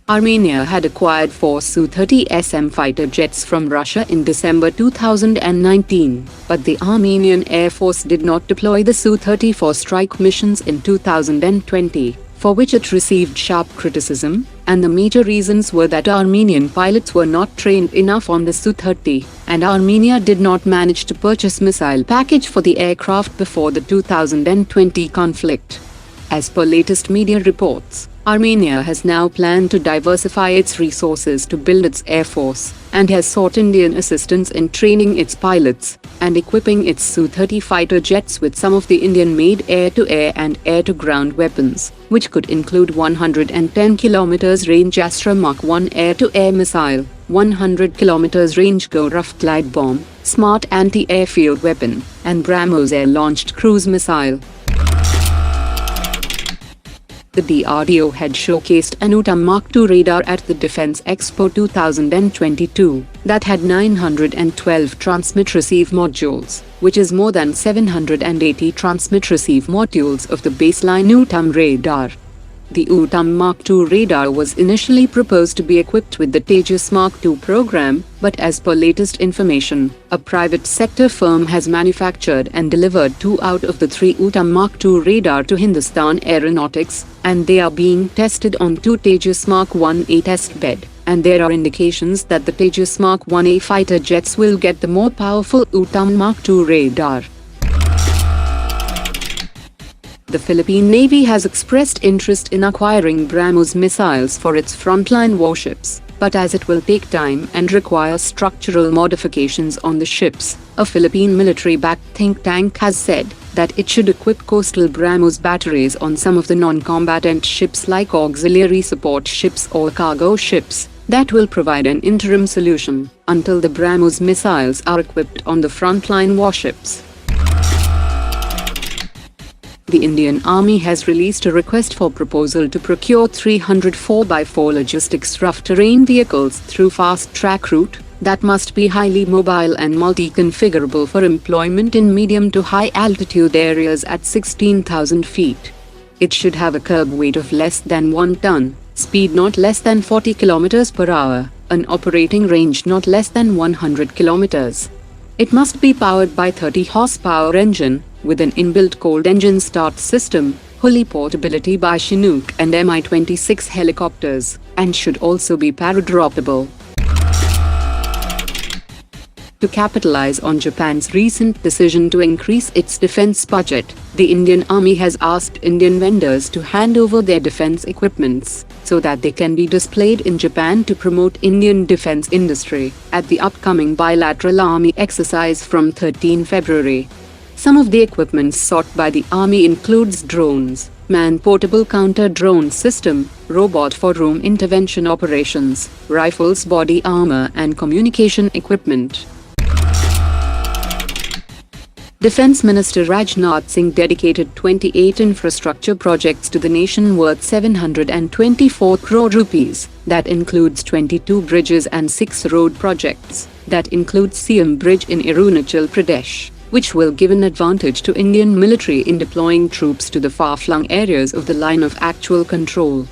Armenia had acquired 4 Su-30 SM fighter jets from Russia in December 2019, but the Armenian Air Force did not deploy the Su-30 for strike missions in 2020, for which it received sharp criticism, and the major reasons were that Armenian pilots were not trained enough on the Su-30, and Armenia did not manage to purchase missile package for the aircraft before the 2020 conflict. As per latest media reports, Armenia has now planned to diversify its resources to build its air force, and has sought Indian assistance in training its pilots and equipping its Su-30 fighter jets with some of the Indian-made air-to-air and air-to-ground weapons, which could include 110 km range Astra Mark1 air-to-air missile, 100 km range Go rough glide bomb, smart anti-airfield weapon, and Brahmos air-launched cruise missile. The DRDO had showcased an Uttam Mk2 radar at the Defense Expo 2022 that had 912 transmit-receive modules, which is more than 780 transmit-receive modules of the baseline Uttam radar. The Uttam Mk2 radar was initially proposed to be equipped with the Tejas Mark2 program, but as per latest information, a private sector firm has manufactured and delivered 2 out of the 3 Uttam Mk2 radar to Hindustan Aeronautics, and they are being tested on 2 Tejas Mark1A test bed, and there are indications that the Tejas Mark1A fighter jets will get the more powerful Uttam Mk2 radar. The Philippine Navy has expressed interest in acquiring Brahmos missiles for its frontline warships, but as it will take time and require structural modifications on the ships, a Philippine military-backed think tank has said that it should equip coastal Brahmos batteries on some of the non-combatant ships like auxiliary support ships or cargo ships. That will provide an interim solution until the Brahmos missiles are equipped on the frontline warships. The Indian Army has released a request for proposal to procure 300 4x4 logistics rough terrain vehicles through fast-track route that must be highly mobile and multi-configurable for employment in medium to high altitude areas at 16,000 feet. It should have a curb weight of less than 1 ton, speed not less than 40 km per hour, an operating range not less than 100 km. It must be powered by 30 horsepower engine, with an inbuilt cold engine start system, heli portability by Chinook and Mi-26 helicopters, and should also be paradroppable. To capitalize on Japan's recent decision to increase its defense budget, the Indian Army has asked Indian vendors to hand over their defense equipments, so that they can be displayed in Japan to promote Indian defense industry at the upcoming bilateral Army exercise from 13 February. Some of the equipment sought by the Army includes drones, man-portable counter-drone system, robot for room intervention operations, rifles, body armor and communication equipment. Defense Minister Rajnath Singh dedicated 28 infrastructure projects to the nation worth 724 crore rupees. That includes 22 bridges and 6 road projects. That includes CM Bridge in Arunachal Pradesh, which will give an advantage to Indian military in deploying troops to the far-flung areas of the line of actual control.